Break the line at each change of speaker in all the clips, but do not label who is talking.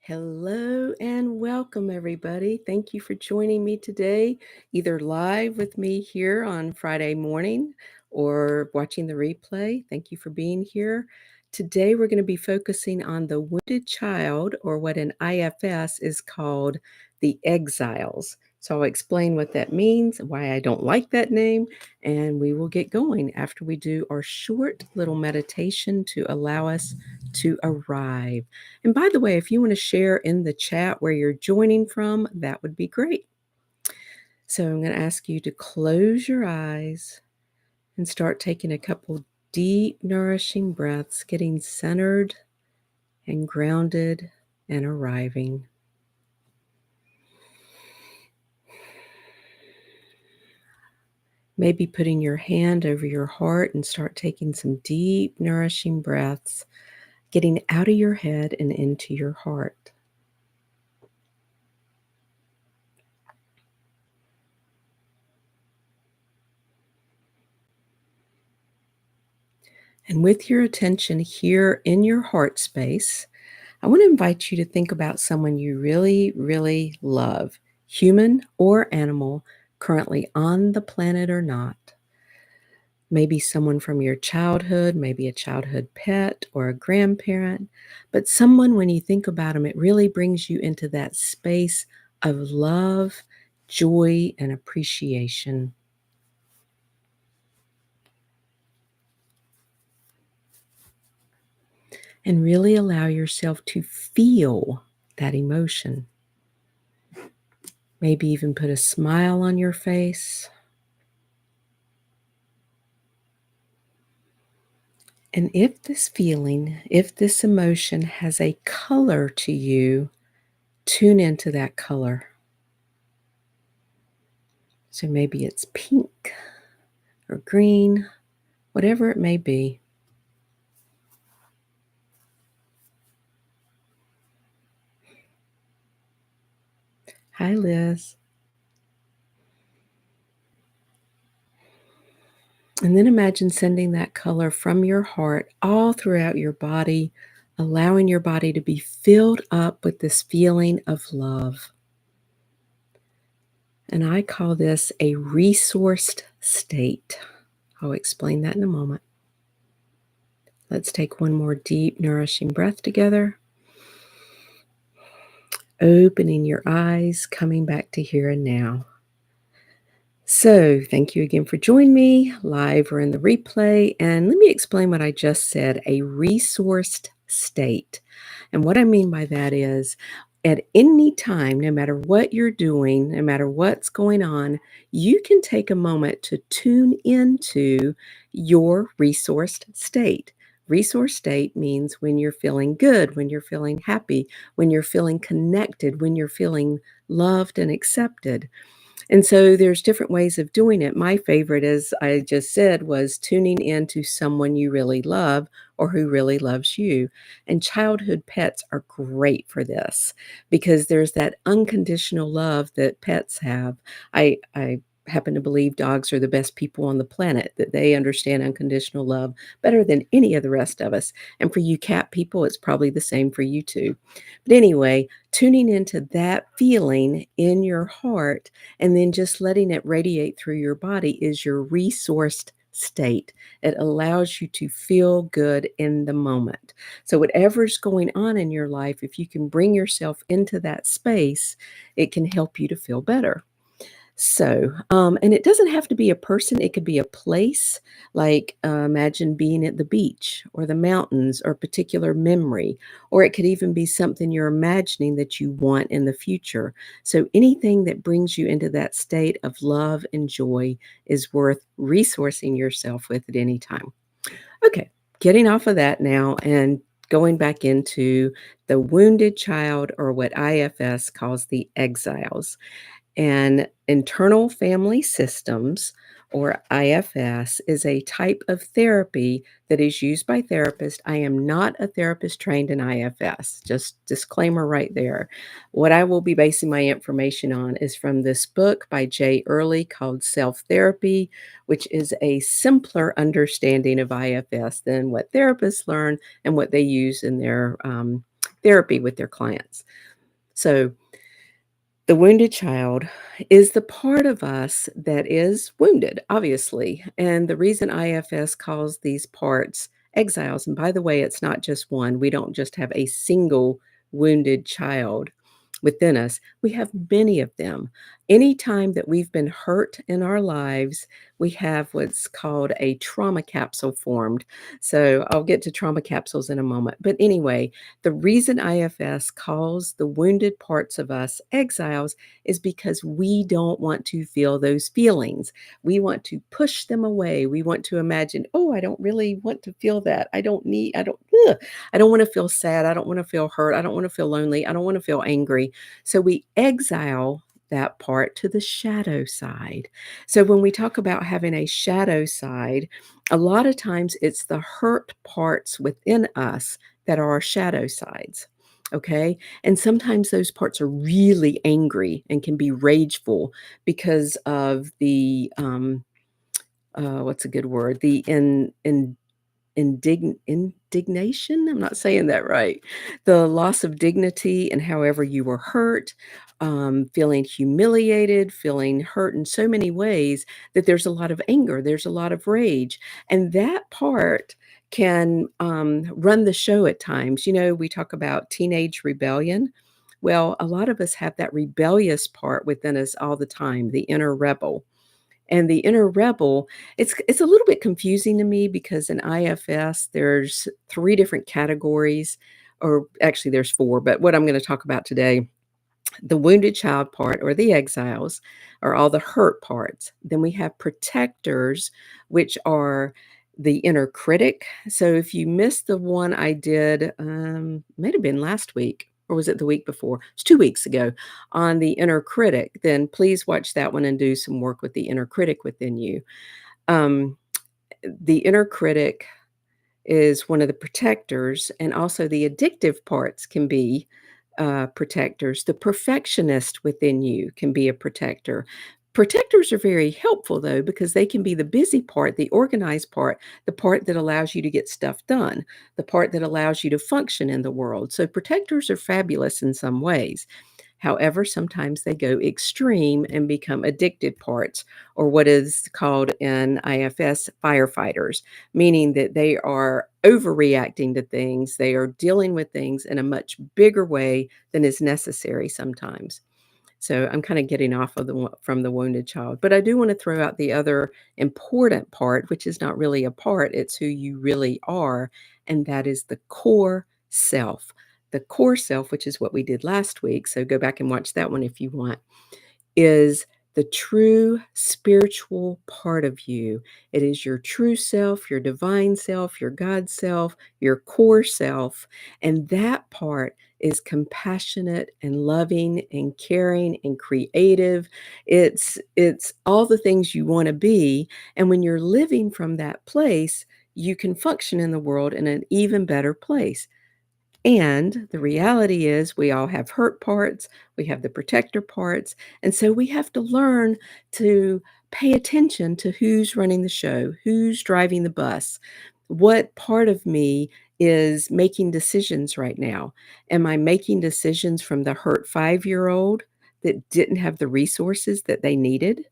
Hello and welcome, everybody. Thank you for joining me today, either live with me here on Friday morning or watching the replay. Thank you for being here. Today, we're going to be focusing on the wounded child, or what in IFS is called the Exiles. So I'll explain what that means, why I don't like that name, and we will get going after we do our short little meditation to allow us to arrive. And by the way, if you want to share in the chat where you're joining from, that would be great. So I'm going to ask you to close your eyes and start taking a couple deep, nourishing breaths, getting centered and grounded and arriving. Maybe putting your hand over your heart and start taking some deep, nourishing breaths, getting out of your head and into your heart. And with your attention here in your heart space, I want to invite you to think about someone you really, really love, human or animal, currently on the planet or not. Maybe someone from your childhood, maybe a childhood pet or a grandparent, but someone, when you think about them, it really brings you into that space of love, joy, and appreciation. And really allow yourself to feel that emotion. Maybe even put a smile on your face. And if this feeling, if this emotion has a color to you, tune into that color. So maybe it's pink or green, whatever it may be. Hi, Liz. And then imagine sending that color from your heart all throughout your body, allowing your body to be filled up with this feeling of love. And I call this a resourced state. I'll explain that in a moment. Let's take one more deep, nourishing breath together. Opening your eyes, coming back to here and now. So, thank you again for joining me live or in the replay. And let me explain what I just said, a resourced state. And what I mean by that is, at any time, no matter what you're doing, no matter what's going on, you can take a moment to tune into your resourced state. Resource state means when you're feeling good, when you're feeling happy, when you're feeling connected, when you're feeling loved and accepted. And so there's different ways of doing it. My favorite, as I just said, was tuning into someone you really love or who really loves you. And childhood pets are great for this because there's that unconditional love that pets have. I happen to believe dogs are the best people on the planet, that they understand unconditional love better than any of the rest of us. And for you cat people, it's probably the same for you too. But anyway, tuning into that feeling in your heart and then just letting it radiate through your body is your resourced state. It allows you to feel good in the moment. So, whatever's going on in your life, if you can bring yourself into that space, it can help you to feel better. So, and it doesn't have to be a person, it could be a place, like imagine being at the beach or the mountains or a particular memory, or it could even be something you're imagining that you want in the future. So, anything that brings you into that state of love and joy is worth resourcing yourself with at any time. Okay, getting off of that now and going back into the wounded child, or what IFS calls the exiles. And internal family systems, or IFS, is a type of therapy that is used by therapists. I am not a therapist trained in IFS, just disclaimer right there. What I will be basing my information on is from this book by Jay Early called Self Therapy, which is a simpler understanding of IFS than what therapists learn and what they use in their therapy with their clients. So the wounded child is the part of us that is wounded, obviously. And the reason IFS calls these parts exiles, and by the way, it's not just one, we don't just have a single wounded child within us, we have many of them. Anytime that we've been hurt in our lives, we have what's called a trauma capsule formed. So I'll get to trauma capsules in a moment. But anyway, the reason IFS calls the wounded parts of us exiles is because we don't want to feel those feelings. We want to push them away. We want to imagine, oh, I don't really want to feel that. Ugh, I don't want to feel sad. I don't want to feel hurt. I don't want to feel lonely. I don't want to feel angry. So we exile that part to the shadow side. So when we talk about having a shadow side, a lot of times it's the hurt parts within us that are our shadow sides. Okay. And sometimes those parts are really angry and can be rageful because of the, what's a good word? Indignation? I'm not saying that right. The loss of dignity and however you were hurt, feeling humiliated, feeling hurt in so many ways that there's a lot of anger, there's a lot of rage, and that part can, run the show at times. You know, we talk about teenage rebellion. Well, a lot of us have that rebellious part within us all the time, the inner rebel. And the inner rebel, it's a little bit confusing to me because in IFS, there's 3 different categories, or actually there's 4, but what I'm gonna talk about today, the wounded child part or the exiles are all the hurt parts. Then we have protectors, which are the inner critic. So if you missed the one I did, might have been last week, or was it the week before? It's 2 weeks ago on the inner critic, then please watch that one and do some work with the inner critic within you. Um, the inner critic is one of the protectors, and also the addictive parts can be protectors. The perfectionist within you can be a protector. Protectors are very helpful, though, because they can be the busy part, the organized part, the part that allows you to get stuff done, the part that allows you to function in the world. So, protectors are fabulous in some ways. However, sometimes they go extreme and become addicted parts, or what is called in IFS firefighters, meaning that they are overreacting to things. They are dealing with things in a much bigger way than is necessary sometimes. So I'm kind of getting off of from the wounded child, but I do want to throw out the other important part, which is not really a part, it's who you really are, and that is the core self. The core self, which is what we did last week, so go back and watch that one if you want, is the true spiritual part of you. It is your true self, your divine self, your God self, your core self. And that part is compassionate and loving and caring and creative. It's all the things you want to be. And when you're living from that place, you can function in the world in an even better place. And the reality is, we all have hurt parts, we have the protector parts, and so we have to learn to pay attention to who's running the show, who's driving the bus. What part of me is making decisions right now? Am I making decisions from the hurt 5-year-old that didn't have the resources that they needed?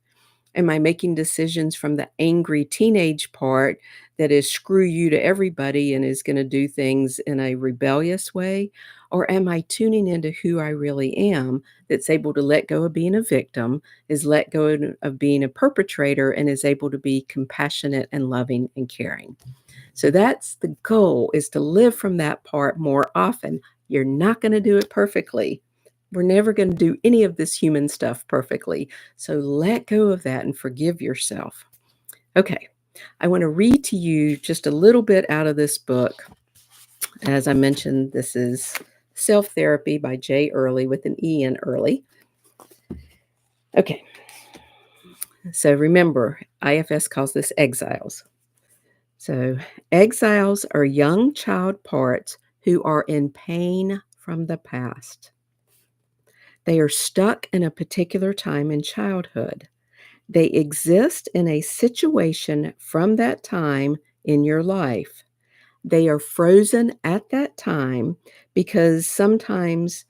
Am I making decisions from the angry teenage part that is screw you to everybody and is gonna do things in a rebellious way? Or am I tuning into who I really am that's able to let go of being a victim, is let go of being a perpetrator, and is able to be compassionate and loving and caring? So that's the goal, is to live from that part more often. You're not gonna do it perfectly. We're never gonna do any of this human stuff perfectly. So let go of that and forgive yourself. Okay, I want to read to you just a little bit out of this book. As I mentioned, this is Self Therapy by Jay Early with an E in Early. Okay, so remember, IFS calls this exiles. So, exiles are young child parts who are in pain from the past. They are stuck in a particular time in childhood. They exist in a situation from that time in your life. They are frozen at that time because sometimes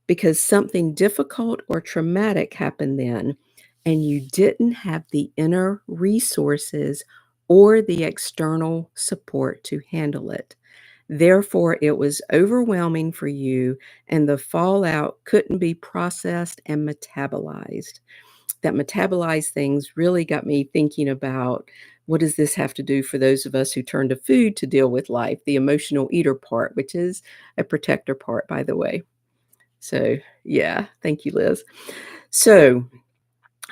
because something difficult or traumatic happened then, and you didn't have the inner resources or the external support to handle it. Therefore, it was overwhelming for you, and the fallout couldn't be processed and metabolized. That metabolized things really got me thinking about what does this have to do for those of us who turn to food to deal with life, the emotional eater part, which is a protector part, by the way. So, yeah, thank you, Liz. So,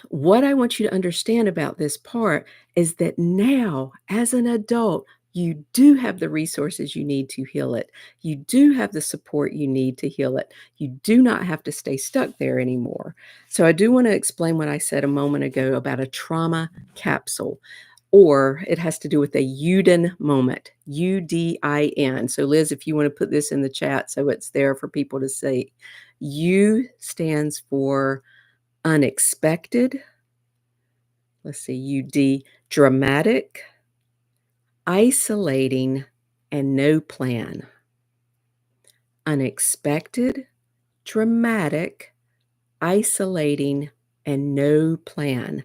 what I want you to understand about this part is that now, as an adult, you do have the resources you need to heal it. You do have the support you need to heal it. You do not have to stay stuck there anymore. So, I do want to explain what I said a moment ago about a trauma capsule, or it has to do with a Udin moment, UDIN. So, Liz, if you want to put this in the chat so it's there for people to say, U stands for unexpected. Let's see, UD, dramatic, isolating, and no plan. Unexpected, dramatic, isolating, and no plan.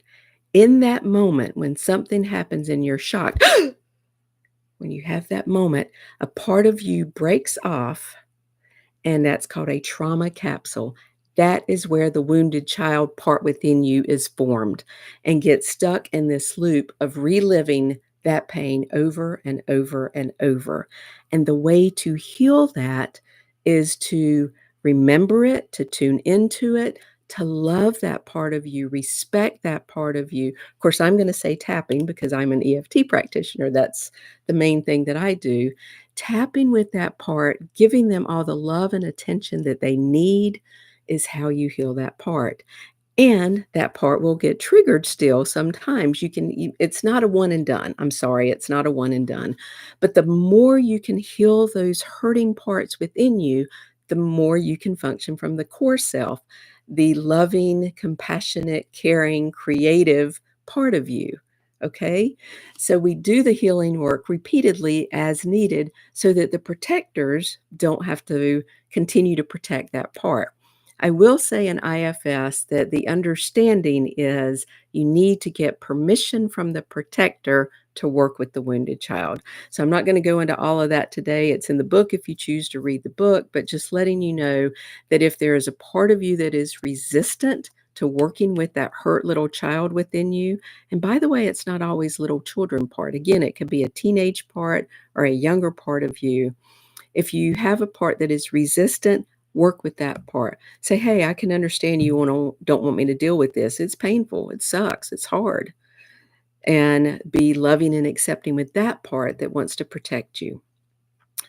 In that moment, when something happens and you're shocked, when you have that moment, a part of you breaks off, and that's called a trauma capsule. That is where the wounded child part within you is formed and gets stuck in this loop of reliving that pain over and over and over. And the way to heal that is to remember it, to tune into it, to love that part of you, respect that part of you. Of course, I'm going to say tapping because I'm an EFT practitioner. That's the main thing that I do. Tapping with that part, giving them all the love and attention that they need is how you heal that part. And that part will get triggered still sometimes. It's not a one and done. I'm sorry, it's not a one and done. But the more you can heal those hurting parts within you, the more you can function from the core self, the loving, compassionate, caring, creative part of you. Okay? So we do the healing work repeatedly as needed so that the protectors don't have to continue to protect that part. I will say in IFS that the understanding is you need to get permission from the protector to work with the wounded child. So I'm not going to go into all of that today. It's in the book if you choose to read the book, but just letting you know that if there is a part of you that is resistant to working with that hurt little child within you, and by the way, it's not always little children part. Again, it could be a teenage part or a younger part of you. If you have a part that is resistant, work with that part. Say, hey, I can understand you don't want me to deal with this. It's painful. It sucks. It's hard. And be loving and accepting with that part that wants to protect you.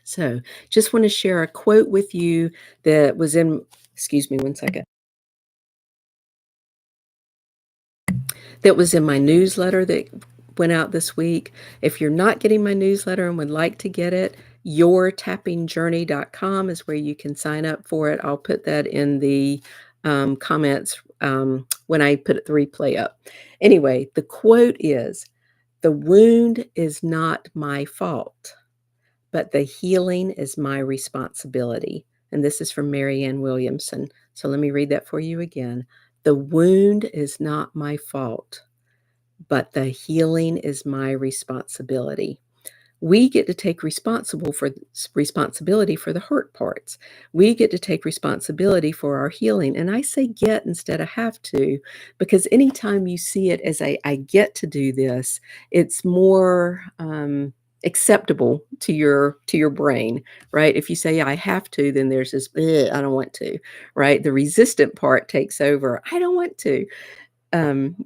So just want to share a quote with you that was in, excuse me one second, that was in my newsletter that went out this week. If you're not getting my newsletter and would like to get it, yourtappingjourney.com is where you can sign up for it. I'll put that in the comments when I put the replay up. Anyway, the quote is, "The wound is not my fault, but the healing is my responsibility." And this is from Marianne Williamson. So let me read that for you again. "The wound is not my fault, but the healing is my responsibility." We get to take responsibility for the hurt parts. We get to take responsibility for our healing. And I say get instead of have to, because anytime you see it as I get to do this, it's more acceptable to your brain, right? If you say I have to, then there's this I don't want to, right? The resistant part takes over. I don't want to.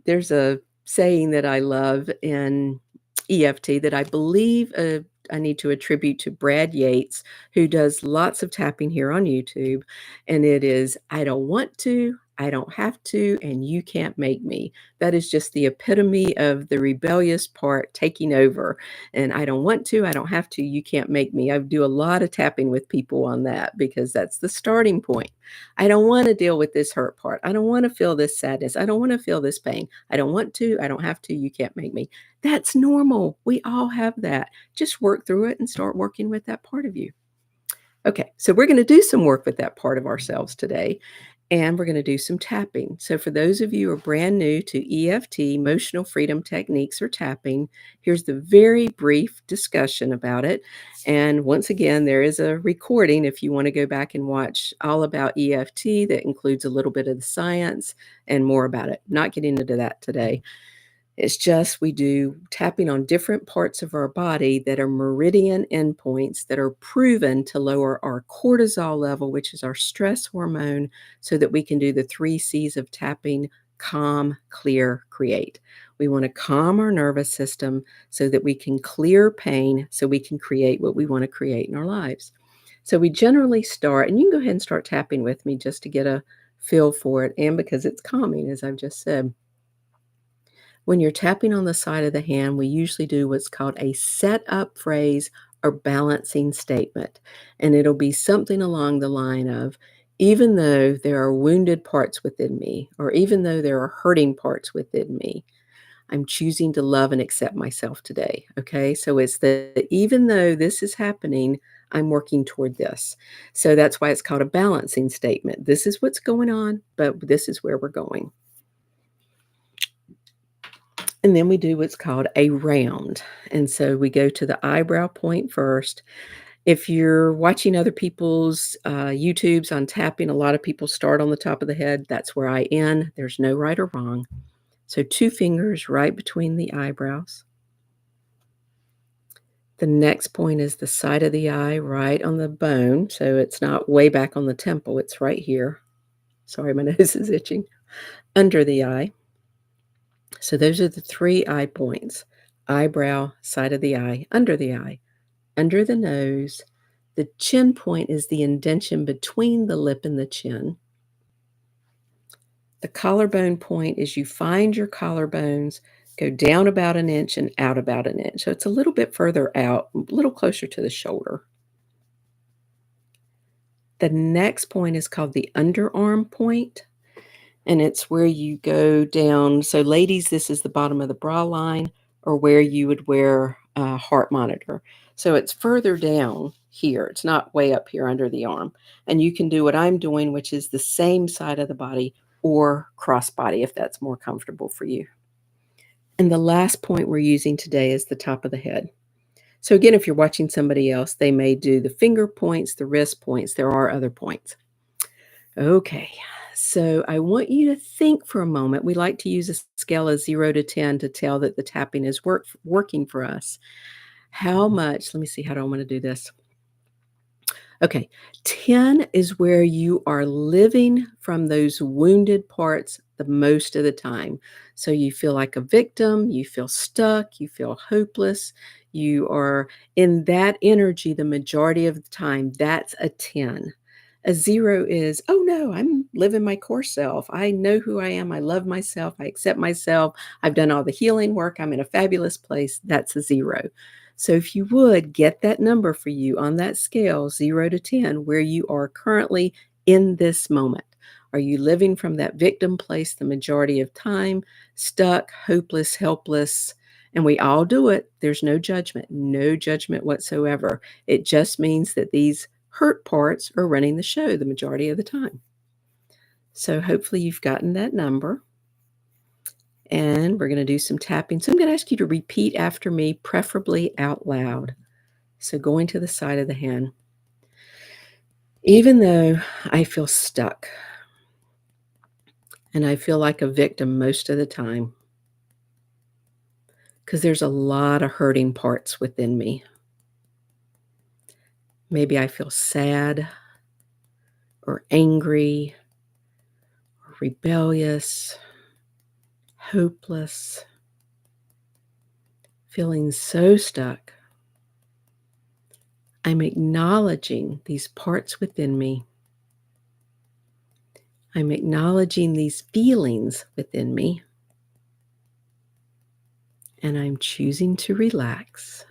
There's a saying that I love in EFT that I believe I need to attribute to Brad Yates, who does lots of tapping here on YouTube. And it is, I don't want to, I don't have to, and you can't make me. That is just the epitome of the rebellious part taking over. And I don't want to, I don't have to, you can't make me. I do a lot of tapping with people on that because that's the starting point. I don't want to deal with this hurt part. I don't want to feel this sadness. I don't want to feel this pain. I don't want to, I don't have to, you can't make me. That's normal. We all have that. Just work through it and start working with that part of you. Okay, so we're going to do some work with that part of ourselves today, and we're going to do some tapping. So, for those of you who are brand new to EFT, Emotional Freedom Techniques or tapping, here's the very brief discussion about it. And once again, there is a recording if you want to go back and watch all about EFT that includes a little bit of the science and more about it. Not getting into that today. It's just we do tapping on different parts of our body that are meridian endpoints that are proven to lower our cortisol level, which is our stress hormone, so that we can do the 3 C's of tapping: calm, clear, create. We want to calm our nervous system so that we can clear pain, so we can create what we want to create in our lives. So we generally start, and you can go ahead and start tapping with me just to get a feel for it, and because it's calming, as I've just said. When you're tapping on the side of the hand, we usually do what's called a set-up phrase or balancing statement. And it'll be something along the line of, even though there are wounded parts within me, or even though there are hurting parts within me, I'm choosing to love and accept myself today. Okay. So it's the, even though this is happening, I'm working toward this. So that's why it's called a balancing statement. This is what's going on, but this is where we're going. And then we do what's called a round. And so we go to the eyebrow point first. If you're watching other people's YouTubes on tapping, a lot of people start on the top of the head. That's where I end. There's no right or wrong. So 2 fingers right between the eyebrows. The next point is the side of the eye right on the bone. So it's not way back on the temple. It's right here. Sorry, my nose is itching. Under the eye. So those are the 3 eye points: eyebrow, side of the eye, under the nose. The chin point is the indention between the lip and the chin. The collarbone point is you find your collarbones, go down about an inch and out about an inch. So it's a little bit further out, a little closer to the shoulder. The next point is called the underarm point. And it's where you go down. So, ladies, this is the bottom of the bra line, or where you would wear a heart monitor. So it's further down here. It's not way up here under the arm. And you can do what I'm doing, which is the same side of the body or cross body if that's more comfortable for you. And the last point we're using today is the top of the head. So again, if you're watching somebody else, they may do the finger points, the wrist points. There are other points. Okay, so I want you to think for a moment. We like to use a scale of 0 to 10 to tell that the tapping is working for us. How much? Let me see, how do I want to do this? Okay, 10 is where you are living from those wounded parts the most of the time. So you feel like a victim, you feel stuck, you feel hopeless, you are in that energy the majority of the time. That's a 10. A 0 is, oh no, I'm living my core self. I know who I am. I love myself. I accept myself. I've done all the healing work. I'm in a fabulous place. That's a 0. So if you would get that number for you on that scale, 0 to 10, where you are currently in this moment. Are you living from that victim place the majority of time, stuck, hopeless, helpless? And we all do it. There's no judgment whatsoever. It just means that these hurt parts are running the show the majority of the time. So hopefully you've gotten that number. And we're going to do some tapping. So I'm going to ask you to repeat after me, preferably out loud. So going to the side of the hand. Even though I feel stuck and I feel like a victim most of the time, because there's a lot of hurting parts within me. Maybe I feel sad or angry or rebellious, hopeless, feeling so stuck. I'm acknowledging these parts within me. I'm acknowledging these feelings within me, and I'm choosing to relax.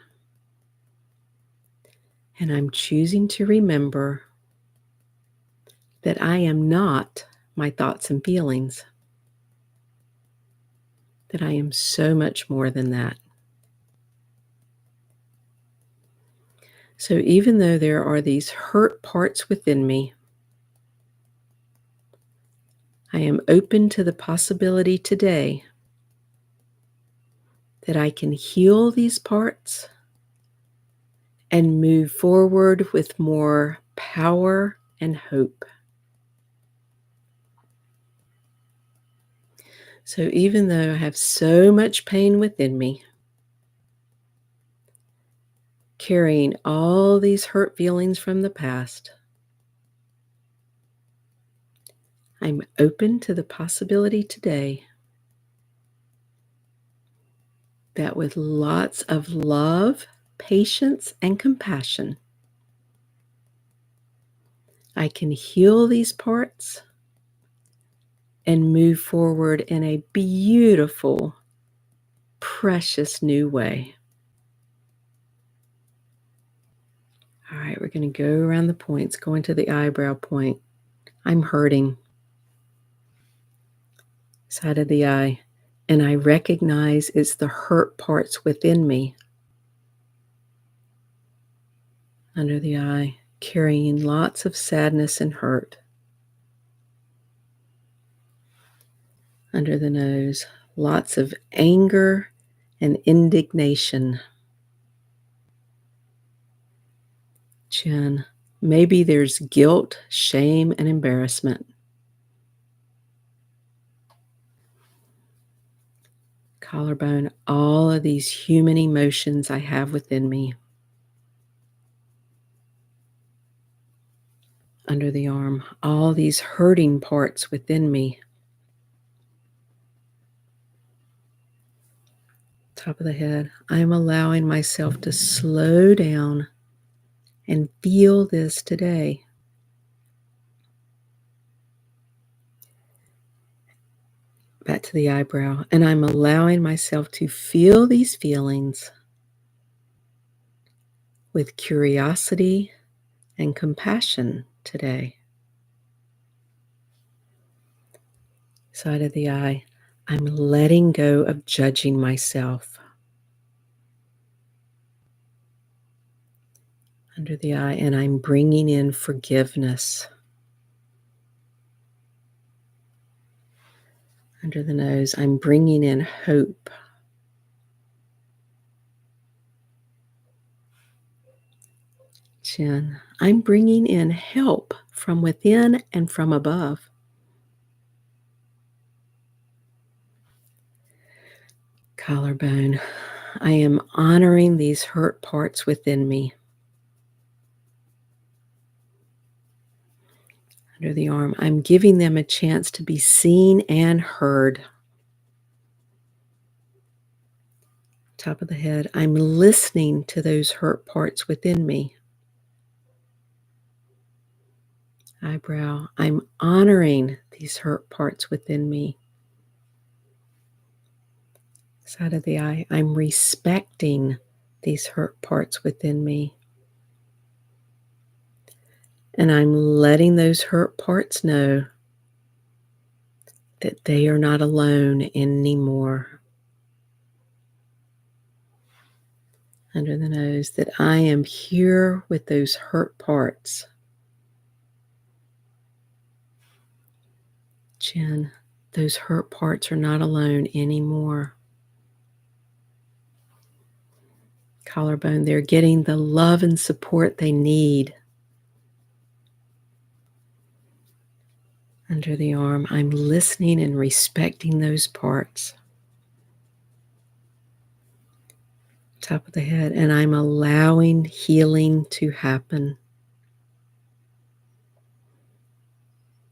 And I'm choosing to remember that I am not my thoughts and feelings, that I am so much more than that. So even though there are these hurt parts within me, I am open to the possibility today that I can heal these parts and move forward with more power and hope. So even though I have so much pain within me, carrying all these hurt feelings from the past, I'm open to the possibility today that with lots of love, patience, and compassion, I can heal these parts and move forward in a beautiful, precious new way. All right, we're going to go around the points, going to the eyebrow point. I'm hurting. Side of the eye. And I recognize it's the hurt parts within me. Under the eye, carrying lots of sadness and hurt. Under the nose, lots of anger and indignation. Chin, maybe there's guilt, shame, and embarrassment. Collarbone, all of these human emotions I have within me. Under the arm, all these hurting parts within me. Top of the head, I'm allowing myself to slow down and feel this today. Back to the eyebrow, and I'm allowing myself to feel these feelings with curiosity and compassion today. Side of the eye, I'm letting go of judging myself. Under the eye, and I'm bringing in forgiveness. Under the nose, I'm bringing in hope. Chin, I'm bringing in help from within and from above. Collarbone, I am honoring these hurt parts within me. Under the arm, I'm giving them a chance to be seen and heard. Top of the head, I'm listening to those hurt parts within me. Eyebrow, I'm honoring these hurt parts within me. Side of the eye, I'm respecting these hurt parts within me. And I'm letting those hurt parts know that they are not alone anymore. Under the nose, that I am here with those hurt parts. Chin, those hurt parts are not alone anymore. Collarbone, they're getting the love and support they need. Under the arm, I'm listening and respecting those parts. Top of the head, and I'm allowing healing to happen.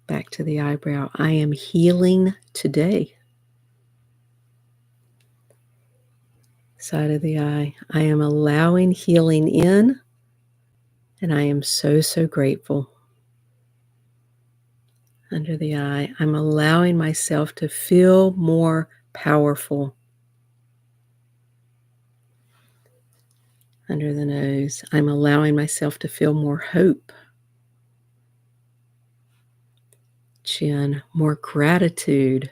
Back to the eyebrow, I am healing today. Side of the eye, I am allowing healing in, and I am so, so grateful. Under the eye, I'm allowing myself to feel more powerful. Under the nose, I'm allowing myself to feel more hope. Chin, more gratitude.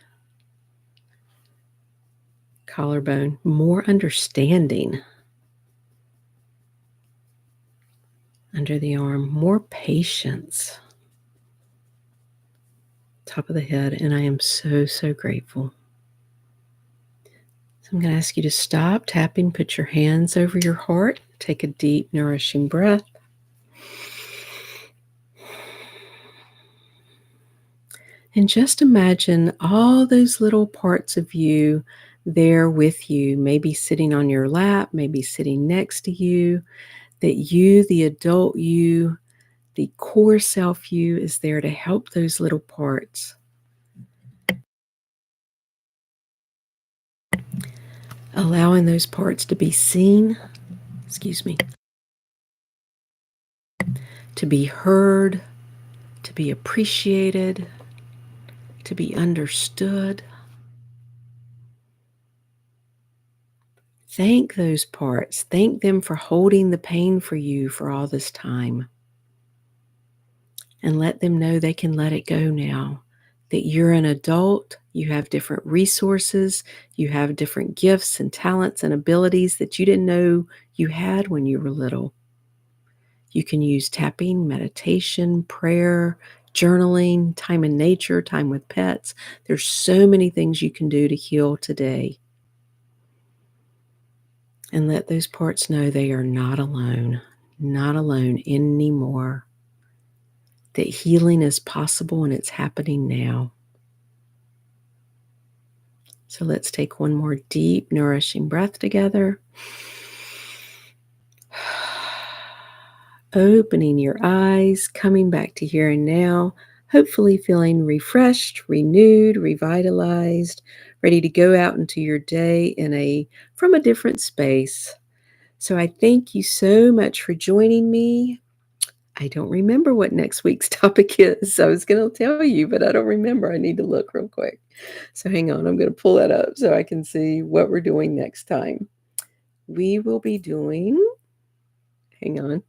Collarbone, more understanding. Under the arm, more patience. Top of the head, and I am so, so grateful. So I'm going to ask you to stop tapping, put your hands over your heart, take a deep, nourishing breath. And just imagine all those little parts of you there with you, maybe sitting on your lap, maybe sitting next to you, that you, the adult you, the core self you, is there to help those little parts. Allowing those parts to be seen, to be heard, to be appreciated, to be understood. Thank those parts. Thank them for holding the pain for you for all this time. And let them know they can let it go now. That you're an adult, you have different resources, you have different gifts and talents and abilities that you didn't know you had when you were little. You can use tapping, meditation, prayer, journaling, time in nature, time with pets. There's so many things you can do to heal today. And let those parts know they are not alone anymore. That healing is possible and it's happening now. So let's take one more deep, nourishing breath together. Opening your eyes, coming back to here and now, hopefully feeling refreshed, renewed, revitalized, ready to go out into your day from a different space. So I thank you so much for joining me. I don't remember what next week's topic is. I was going to tell you, but I don't remember. I need to look real quick. So hang on. I'm going to pull that up so I can see what we're doing next time. We will be doing, hang on.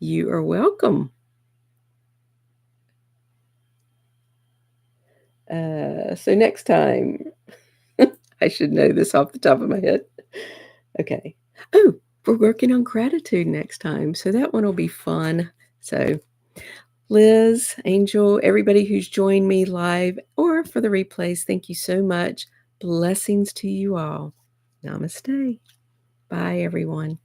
You are welcome. So next time, I should know this off the top of my head. Okay. Oh, we're working on gratitude next time. So that one will be fun. So Liz, Angel, everybody who's joined me live or for the replays, thank you so much. Blessings to you all. Namaste. Bye, everyone.